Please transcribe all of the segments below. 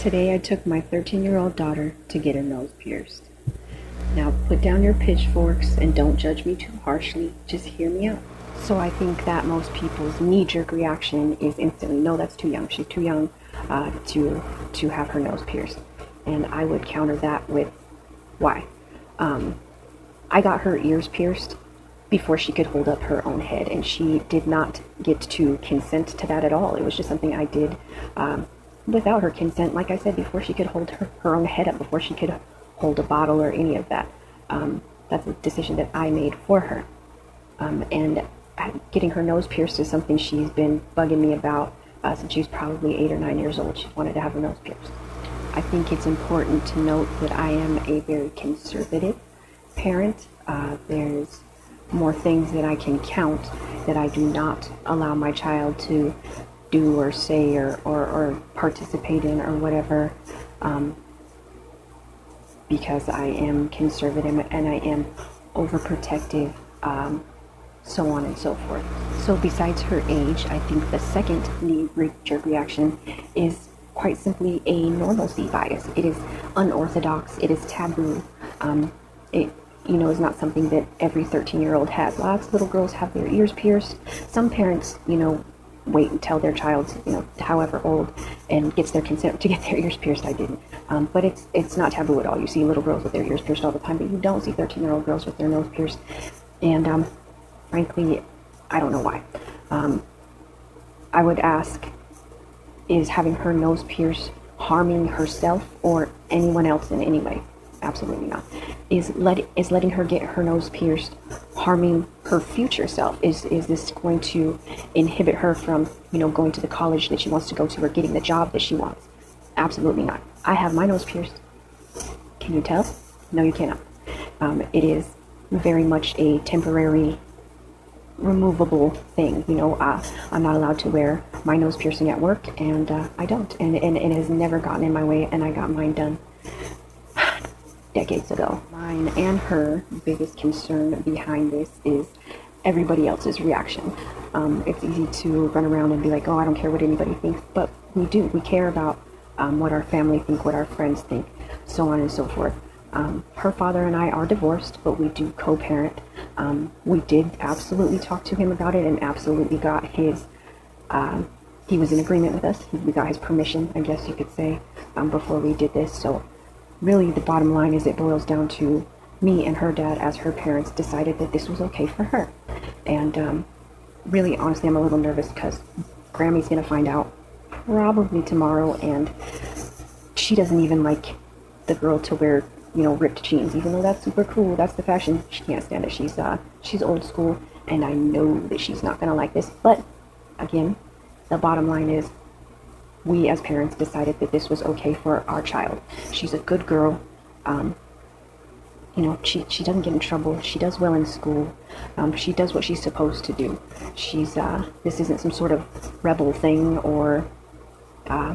Today I took my 13-year-old daughter to get her nose pierced. Now put down your pitchforks and don't judge me too harshly, just hear me out. So I think that most people's knee-jerk reaction is instantly, no, that's too young. She's too young to have her nose pierced. And I would counter that with why. I got her ears pierced before she could hold up her own head, and she did not get to consent to that at all. It was just something I did without her consent, like I said, before she could hold her own head up, before she could hold a bottle or any of that. That's a decision that I made for her. And getting her nose pierced is something she's been bugging me about since she was probably 8 or 9 years old. She wanted to have her nose pierced. I think it's important to note that I am a very conservative parent. There's more things that I can count that I do not allow my child to do or say or participate in or whatever, because I am conservative and I am overprotective, so on and so forth. So besides her age, I think the second knee-jerk reaction is quite simply a normalcy bias. It is unorthodox, it is taboo. It is not something that every 13-year-old has. Lots of little girls have their ears pierced. Some parents, wait until their child's, however old, and gets their consent to get their ears pierced. I didn't. But it's not taboo at all. You see little girls with their ears pierced all the time, but you don't see 13-year-old girls with their nose pierced. And frankly, I don't know why. I would ask, is having her nose pierced harming herself or anyone else in any way? Absolutely not. Is letting her get her nose pierced harming her future self? Is this going to inhibit her from, going to the college that she wants to go to or getting the job that she wants? Absolutely not. I have my nose pierced. Can you tell? No, you cannot. It is very much a temporary, removable thing. I'm not allowed to wear my nose piercing at work, and I don't. And it has never gotten in my way, and I got mine done decades ago. Mine and her biggest concern behind this is everybody else's reaction. It's easy to run around and be like, oh, I don't care what anybody thinks, but we do. We care about what our family think, what our friends think, so on and so forth. Her father and I are divorced, but we do co-parent. We did absolutely talk to him about it and absolutely got his, he was in agreement with us. We got his permission, I guess you could say, before we did this. So really, the bottom line is it boils down to me and her dad, as her parents, decided that this was okay for her. And really, honestly, I'm a little nervous because Grammy's going to find out probably tomorrow, and she doesn't even like the girl to wear, ripped jeans, even though that's super cool. That's the fashion. She can't stand it. She's old school, and I know that she's not going to like this. But again, the bottom line is, we as parents decided that this was okay for our child. She's a good girl. She doesn't get in trouble. She does well in school. She does what she's supposed to do. This isn't some sort of rebel thing or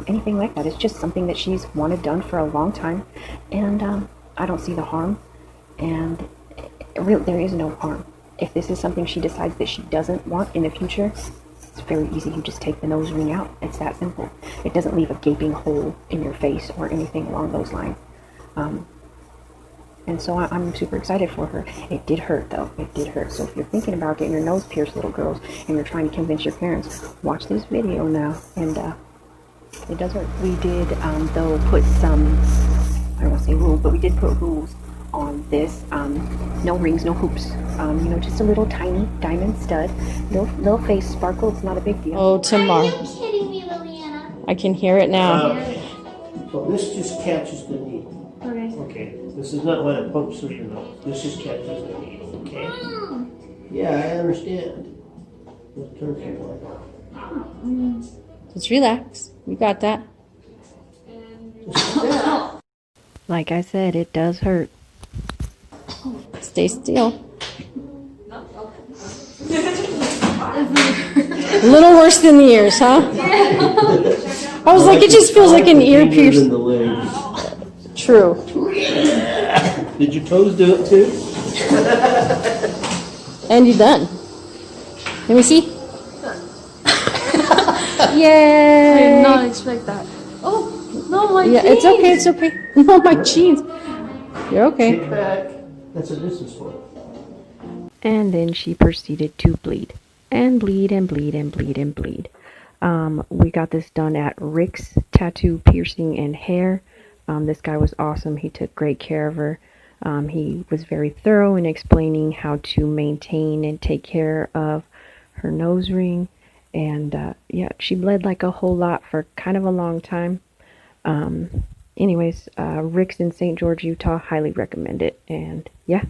anything like that. It's just something that she's wanted done for a long time, and I don't see the harm. And there is no harm. If this is something she decides that she doesn't want in the future, it's very easy. You just take the nose ring out. It's that simple. It doesn't leave a gaping hole in your face or anything along those lines. And so I'm super excited for her. It did hurt, though. It did hurt. So if you're thinking about getting your nose pierced, little girls, and you're trying to convince your parents, watch this video now. And it does hurt. We did, though, put some, I don't want to say rules, but we did put rules on this. No rings, no hoops. Just a little tiny diamond stud. Little face sparkle. It's not a big deal. Oh, tomorrow. Are you kidding me, Liliana? I can hear it now. So this just catches the needle. Okay. This is not when it pokes through your nose. This just catches the needle. Okay. Yeah, I understand. Let's turn it Just relax. We got that. Like I said, it does hurt. Stay still. A little worse than the ears, huh? I was like, it just feels like an ear pierce. True. Did your toes do it too? And you're done. Let me see. Yay! I did not expect that. Oh, no, my jeans. Yeah, it's okay, it's okay. No, my jeans. You're okay. Kick back. That's what this is for. And then she proceeded to bleed. And bleed and bleed and bleed and bleed. We got this done at Rick's Tattoo, Piercing, and Hair. This guy was awesome. He took great care of her. He was very thorough in explaining how to maintain and take care of her nose ring. And yeah, she bled like a whole lot for kind of a long time. Anyways, Rick's in St. George, Utah. Highly recommend it. And yeah.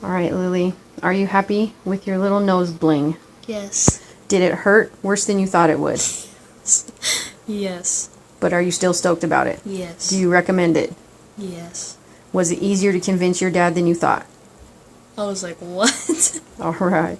All right, Lily, are you happy with your little nose bling? Yes. Did it hurt worse than you thought it would? Yes. But are you still stoked about it? Yes. Do you recommend it? Yes. Was it easier to convince your dad than you thought? I was like, what? All right.